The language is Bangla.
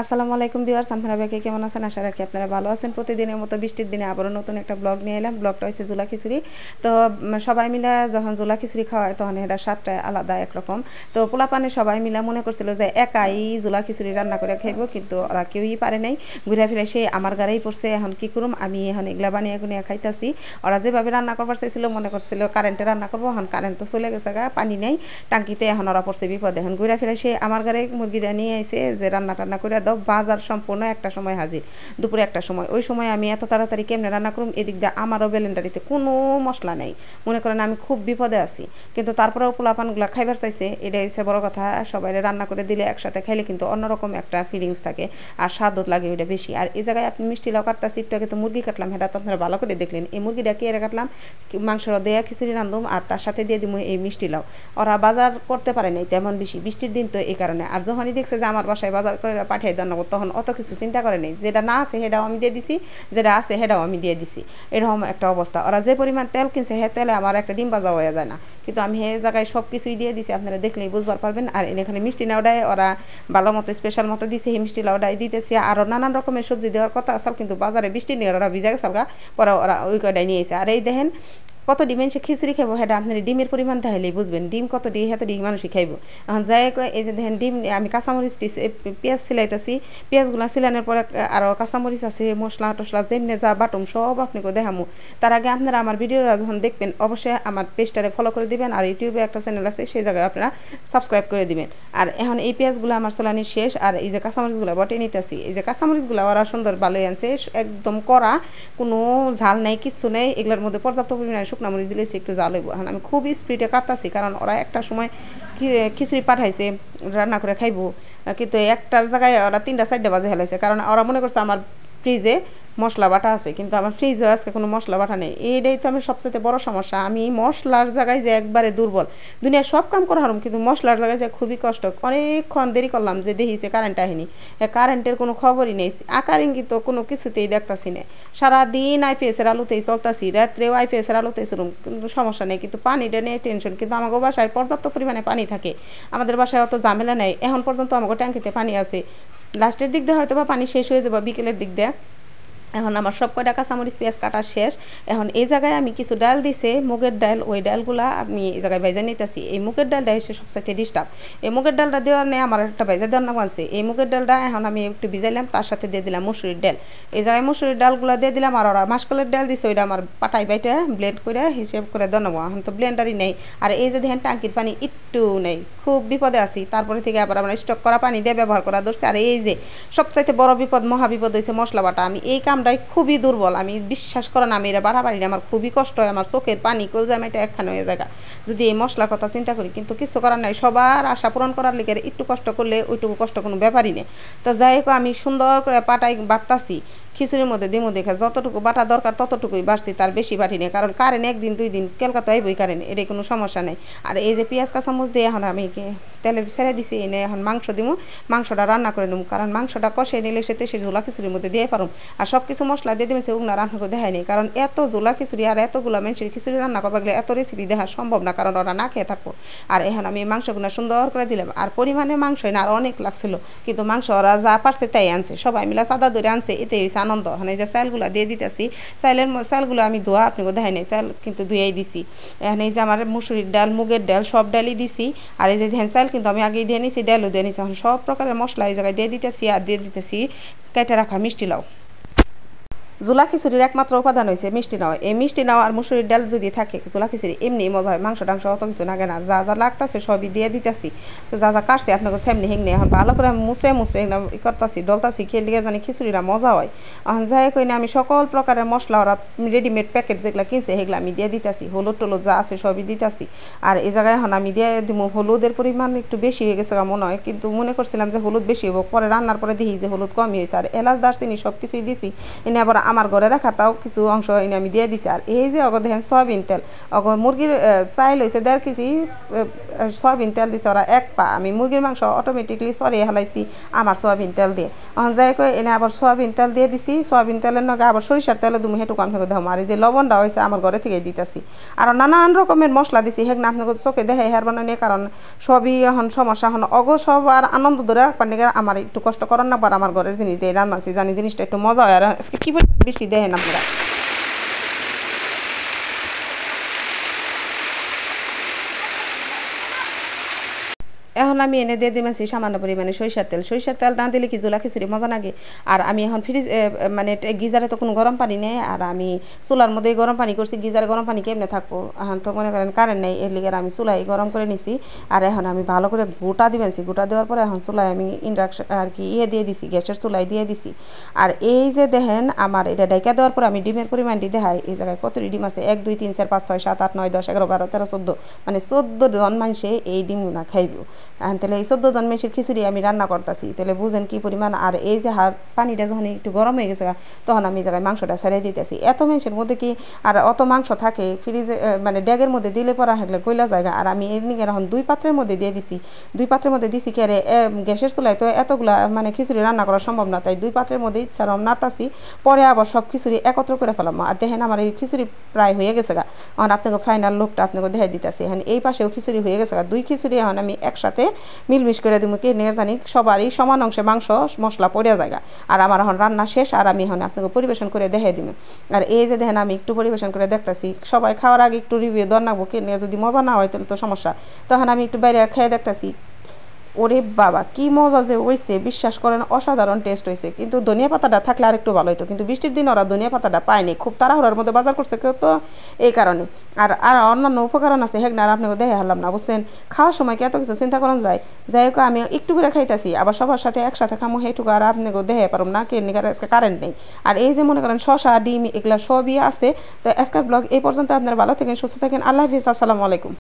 আসসালামু আলাইকুম ভিউয়ার্স, আপনারা সবাই কেমন আছেন? আশা রাখি আপনারা ভালো আছেন। প্রতিদিনের মতো বৃষ্টির দিনে আবারও নতুন একটা ব্লগ নিয়ে এলাম। ব্লগটা হচ্ছে জুলা খিচুড়ি। তো সবাই মিলে যখন জুলা খিচুড়ি খাওয়ায় তখন এটা স্বাদটা আলাদা একরকম। তো পোলাপানে সবাই মিলে মনে করছিল যে একাই জুলা খিচুড়ি রান্না করে খাইব, কিন্তু ওরা কেউই পারে নাই। ঘুরে ফিরে সে আমার গাড়াই পড়ছে। এখন কি করুম, আমি এখন এগুলা বানিয়ে গুনিয়ে খাইতেছি। ওরা যেভাবে রান্না করবার চাইছিল মনে করছিল কারেন্টে রান্না করবো, এখন কারেন্ট তো চলে গেছে, পানি নেই টাঙ্কিতে। এখন ওরা পড়ছে বিপদে। এখন ঘুরে ফিরে সে আমার গাড়ি মুরগিটা নিয়ে আইছে যে রান্না টান্না করে দাও। বাজার সম্পূর্ণ একটা সময় হাজির, দুপুরে একটা সময়। ওই সময় আমি এত তাড়াতাড়ি কেমনে রান্না করুম? এদিক দিয়ে আমারও ব্লেন্ডারিতে কোনো মশলা নেই। মনে করেন আমি খুব বিপদে আছি, কিন্তু তারপরেও পোলাপানগুলা খাইবার চাইছে। এটাই হচ্ছে বড় কথা। সবাই রান্না করে দিলে একসাথে খাইলে কিন্তু অন্যরকম একটা ফিলিংস থাকে, আর স্বাদও লাগে ওইটা বেশি। আর এই জায়গায় আপনি মিষ্টি লাউ কাটতেছি, একটু আগে তো মুরগি কাটলাম, সেটা তো আপনারা ভালো করে দেখলেন। এই মুরগিটা কে কাটলাম, মাংস দেয়া খিচুড়ি রান্ধুম, আর তার সাথে দিয়ে দিব এই মিষ্টি লাউ। ওরা বাজার করতে পারে নাই তেমন বেশি, বৃষ্টির দিন তো এই কারণে। আর যখনই দেখছে যে আমার বাসায় বাজার করে পাঠিয়ে দেন, তখন অত কিছু চিন্তা করে নেই। যেটা না আছে সেটাও আমি দিয়ে দিছি, যেটা আছে সেটাও আমি দিয়ে দিছি। এরকম একটা অবস্থা। ওরা যে পরিমাণ তেল কিনছে সে তেলে আমার একটা ডিম ভাজা হয়ে যায় না, কিন্তু আমি সে জায়গায় সব কিছুই দিয়ে দিছি। আপনারা দেখলেই বুঝবার পারবেন। আর এখানে মিষ্টি লাউডায় ওরা ভালো মতো স্পেশাল মতো দিছে, সেই মিষ্টি লাউডাই দিতেছি। আরও নানান রকমের সবজি দেওয়ার কথা আসল, কিন্তু বাজারে বৃষ্টি নিয়ে ওরা ভিজা গেছে, পরে ওরা ওই কয়টাই নিয়ে এসে। আর এই দেখেন কত ডিমের সে খিচুড়ি খাইব, সেটা আপনার ডিমের পরিমাণ তাহলেই বুঝবেন ডিম কত দিয়ে এত ডিম মানুষই খাইব। এখন যাই এই যে দেখেন ডিম, আমি কাঁচামরিচ পেঁয়াজ সিলাইতেছি। পেঁয়াজগুলো সিলানোর পরে আরও কাঁচামরিচ আছে, মশলা টশলা যেমনি যা বাটুম সব আপনাকে দেখামো। তার আগে আপনারা আমার ভিডিওটা যখন দেখবেন অবশ্যই আমার পেজটারে ফলো করে দিবেন, আর ইউটিউবে একটা চ্যানেল আছে সেই জায়গায় আপনারা সাবস্ক্রাইব করে দিবেন। আর এখন এই পেঁয়াজগুলো আমার চলানি শেষ, আর এই যে কাঁচামরিচগুলো বটে নিতেছি। এই যে কাঁচামরিচগুলো ওরা সুন্দর ভালোই আনছে, একদম কড়া, কোনো ঝাল নেই, কিচ্ছু নেই। এগুলোর মধ্যে পর্যাপ্ত পরিমাণে শুকনা মরিচ দিলে একটু জাল হইব। এখন আমি খুবই স্পিডে কাটতেছি, কারণ ওরা একটা সময় খিচুড়ি পাঠাইছে রান্না করে খাইব, কিন্তু একটার জায়গায় ওরা 3টা 4টা বাজে হেলাইছে। কারণ ওরা মনে করছে আমার ফ্রিজে মশলা বাটা আছে, কিন্তু আমার ফ্রিজে আজকে কোনো মশলা বাটা নেই। এইটাই তো আমি সবচেয়ে বড় সমস্যা। আমি মশলার জায়গায় যে একবারে দুর্বল। দুনিয়ার সব কাম করা হারুম, কিন্তু মশলার জায়গায় যে খুবই কষ্ট। অনেকক্ষণ দেরি করলাম যে দেখিছে কারেন্ট আসেনি, কারেন্টের কোনো খবরই নেই। আকার ইঙ্গিত কোনো কিছুতেই দেখতাছি না। সারাদিন আইপিএসের আলুতেই চলতাছি, রাত্রেও আইপিএসের আলুতেই চলুম, কিন্তু সমস্যা নেই। কিন্তু পানিটা নিয়ে টেনশন। কিন্তু আমাকে বাসায় পর্যাপ্ত পরিমাণে পানি থাকে, আমাদের বাসায় অত ঝামেলা নেই। এখন পর্যন্ত আমাকে ট্যাঙ্কিতে পানি আছে। লাস্টের দিক দিয়ে হয়তো বা পানি শেষ হয়ে যাবে বিকেলের দিক দিয়ে। এখন আমার সব কয়টা কাঁচামরিচ পেঁয়াজ কাটা শেষ। এখন এই জায়গায় আমি কিছু ডাল দিছে, মুগের ডাল, ওই ডালগুলা আমি এই জায়গায় ভেজে নিতেছি। এই মুগের ডালটা হচ্ছে সবসাথে ডিস্টার্ব। এই মুগের ডালটা দেওয়ার নেই আমার একটা ভেজে দেওয়ার নাম আছে। এই মুগের ডালটা এখন আমি একটু ভিজাইলাম, তার সাথে দিয়ে দিলাম মুসুরির ডাল। এই জায়গায় মুসুরির ডালগুলো দিয়ে দিলাম, আর ওরা মাসকলের ডাল দিছে, ওইটা আমার পাটাই বাইটে ব্লেন্ড করে হিসেব করে দেওয়া নেবো। এখন তো ব্লেন্ডারই নেই। আর এই যে দেখেন টাঙ্কির পানি একটু নেই, খুব বিপদে আছি। তারপরে থেকে আবার আমরা স্টক করা পানি দিয়ে ব্যবহার করা ধরছে। আর এই যে সবচাইতে বড় বিপদ, মহাবিপদ হয়েছে মশলা বাটা। আমি এই কামটাই খুবই দুর্বল। আমি বিশ্বাস করেন আমি এটা বাড়া পারি না, আমার খুবই কষ্ট হয়। আমার চোখের পানি কলজামাইটা একখানে হয়ে জায়গা যদি এই মশলার কথা চিন্তা করি, কিন্তু কিছু করার নাই। সবার আশা পূরণ করার লিগে একটু কষ্ট করলে ওইটুকু কষ্ট কোনো ব্যাপারই নেই। তো যাই হোক, আমি সুন্দর করে পাটাই বাটতাছি। খিচুড়ির মধ্যে দিমু দেখে যতটুকু বাটা দরকার ততটুকুই বাড়ছি, তার বেশি বাটি নেই। কারণ কারেন্ট একদিন 2 দিন কলকাতা আইবই কারেন্ট, এটাই কোনো সমস্যা নেই। আর এই যে পেঁয়াজ কাঁচামরিচ দিয়ে এখন আমি তেলে ছেড়ে দিছি, এনে এখন মাংস দিমু। মাংসটা রান্না করে নেব, কারণ মাংসটা কষে নিলে সেতে সে ঝোলা খিচুড়ির মধ্যে দিয়ে পারুম। আর সব কিছু মশলা দিয়ে দিয়েছে, ওগুলো রান্না করে দেখায়নি। কারণ এত ঝোলা খিচুড়ি আর এতগুলো মানুষের খিচুড়ি রান্না করবার গেলে এত রেসিপি দেখা সম্ভব না, কারণ ওরা না খেয়ে থাকবো। আর এখন আমি মাংসগুলো সুন্দর করে দিলাম। আর পরিমাণে মাংস না আর অনেক লাগছিল, কিন্তু মাংস ওরা যা পারছে তাই আনছে, সবাই মিলে চাঁদা ধরে আনছে, এতে হয়েছে আনন্দ। মানে যে চালগুলো দিয়ে দিতেছি, চালগুলো আমি ধোয়া আপনাকে দেখাই নাই, চাল কিন্তু ধুয়েই দিছি। এখন এই যে আমার মুসুরির ডাল, মুগের ডাল সব ডালই দিছি। আর এই যে ধ্যান চাল কিন্তু আমি আগেই দিয়ে নিছি, ডালও দিয়ে নিছি। এখন সব প্রকারের মশলা এই জায়গায় দিয়ে দিতেছি, আর দিয়ে দিতেছি কেটে রাখা মিষ্টি লাউ। জোলা খিচুড়ির একমাত্র উপাদান হয়েছে মিষ্টি নাও। এই মিষ্টি নাও আর মুসুরির ডাল যদি থাকে, জোলা খিচুড়ি এমনি মজা হয়। মাংস টাংস অত কিছু লাগে না। যা যা লাগতেছে সবই দিয়ে দিতেছি, যা যা কাটছে আপনাকে সেমনি হিংনি। এখন ভালো করে মুসরে করতেছি, ডলতাছি, খেয়ে লিগে জানি খিচুড়িটা মজা হয়। এখন যাই কই না, আমি সকল প্রকারের মশলা ওরা রেডিমেড প্যাকেট যেগুলো কিনছে সেগুলো আমি দিয়ে দিতেছি। হলুদ টলুদ যা আছে সবই দিতেছি। আর এই জায়গায় এখন আমি দিয়ে দিব, হলুদের পরিমাণ একটু বেশি হয়ে গেছে মনে হয়, কিন্তু মনে করছিলাম যে হলুদ বেশি হবো, পরে রান্নার পরে দেখি যে হলুদ কমই হয়েছে। আর এলাচ দারচিনি সব কিছুই দিছি। এনে আবার আমার ঘরে রাখার তাও কিছু অংশ এনে আমি দিয়ে দিছি। আর এই যে অগ দেখেন সয়াবিন তেল, অগ মুরগির চাইল হয়েছে 1.5 কেজি সয়াবিন তেল দিছে ওরা 1 পা। আমি মুরগির মাংস অটোমেটিকলি সরিয়ে হেলাইছি আমার সয়াবিন তেল দিয়ে। যাই কই এনে আবার সয়াবিন তেল দিয়ে দিছি, সয়াবিন তেলের নগে আবার সরিষার তেলে তুমি হেটুকু আমি দেবো। আর এই যে লবণটা হয়েছে আমার ঘরে থেকে দিতেছি। আর নানান রকমের মশলা দিছি, হেগনা আপনাকে চোখে দেখে হেয়ার বানানি, কারণ সবই এখন সমস্যা। এখন অগ সব আর আনন্দ ধরে রাখবার নিয়ে আমার একটু কষ্ট করার না, আমার ঘরের জিনিস দিয়ে রান্নাছি, জানি জিনিসটা একটু মজা হয়। আর আজকে কি বৃষ্টি দেখেন আপনারা। এখন আমি এনে দিয়ে দিয়েছি সামান্য পরিমাণে সরিষার তেল। সরিষার তেল না দিলে কি জোলা খিচুড়ি মজা লাগে। আর আমি এখন ফ্রিজ মানে গিজারে তো কোনো গরম পানি নেই, আর আমি চুলার মধ্যে গরম পানি করছি। গিজারে গরম পানি কেমনে থাকবো, এখন তো মনে করেন কারেন্ট নেই, এর লিগে আমি চুলাই গরম করে নিছি। আর এখন আমি ভালো করে গোটা দিবেছি। গোটা দেওয়ার পরে এখন চুলায় আমি ইন্ডাকশন আর কি দিয়ে দিছি, গ্যাসের চুলাই দিয়ে দিছি। আর এই যে দেখেন আমার এটা ডাইকা দেওয়ার পর আমি ডিমের পরিমাণটি দেখাই। এই জায়গায় কতটি ডিম আছে, 1 2 3 4 5 6 7 8 9 10 11 12 13 14, মানে 14 জন মানুষে এই ডিম না খাইব। তাহলে এই 14 জন মানুষের খিচুড়ি আমি রান্না করতেছি, তাহলে বুঝেন কি পরিমাণ। আর এই যে পানিটা যখন একটু গরম হয়ে গেছে তখন আমি জায়গায় মাংসটা ছেড়ে দিতেছি। এত মানুষের মধ্যে কি আর অত মাংস থাকে ফ্রিজে, মানে ড্যাগের মধ্যে দিলে পরা থাকলে কইলা জায়গা। আর আমি এর নিয়ে এখন 2 পাত্রের মধ্যে দিয়ে দিছি। 2 পাত্রের মধ্যে দিছি কি আরে গ্যাসের চুলায় তো এতগুলা মানে খিচুড়ি রান্না করা সম্ভব না, তাই 2 পাত্রের মধ্যে ইচ্ছারম নাড়তাছি। পরে আবার সব খিচুড়ি একত্র করে ফেলাম। আর দেখেন আমার এই খিচুড়ি প্রায় হয়ে গেছে গা। এখন আপনাকে ফাইনাল লুকটা আপনাকে দেখাই দিতেছি। এখন এই পাশেও খিচুড়ি হয়ে গেছে গা। 2 খিচুড়ি এখন আমি একসাথে মিলমিশ করে দিব, কি নিয়ে জানি সবারই সমান অংশে মাংস মশলা পড়িয়া জায়গা। আর আমার এখন রান্না শেষ, আর আমি এখন আপনাকে পরিবেশন করে দেখাই দিব। আর এই যে দেখেন আমি একটু পরিবেশন করে দেখতেছি, সবাই খাওয়ার আগে একটু রিভিউ দর নাবো, কে নিয়ে যদি মজা না হয় তাহলে তো সমস্যা। তখন আমি একটু বাইরে খেয়ে দেখতেছি, ওরে বাবা কি মজা যে হয়েছে, বিশ্বাস করেন অসাধারণ টেস্ট হয়েছে। কিন্তু ধনিয়া পাতাটা থাকলে আরেকটু ভালো হতো, কিন্তু বৃষ্টির দিন ওরা ধনিয়া পাতাটা পায়নি, খুব তাড়াহুড়ার মধ্যে বাজার করছে কেউ তো, এই কারণে। আর আর অন্যান্য উপকরণ আছে হেগনা, আর আপনাকে দেখে হারলাম না, বুঝছেন। খাওয়ার সময় কি এত কিছু চিন্তা করেন যায়। যাই হোক আমি একটু করে খাইতেছি, আবার সবার সাথে একসাথে খামো সেইটুকু আর আপনাকে দেখে পারব না, কে নিকার আজকে কারেন্ট নেই। আর এই যে মনে করেন শশা ডিম এগুলো সবই আছে। তো আজকের ব্লগ এই পর্যন্ত, আপনারা ভালো থাকেন, সুস্থ থাকেন, আল্লাহ হাফিজ, আসসালামু আলাইকুম।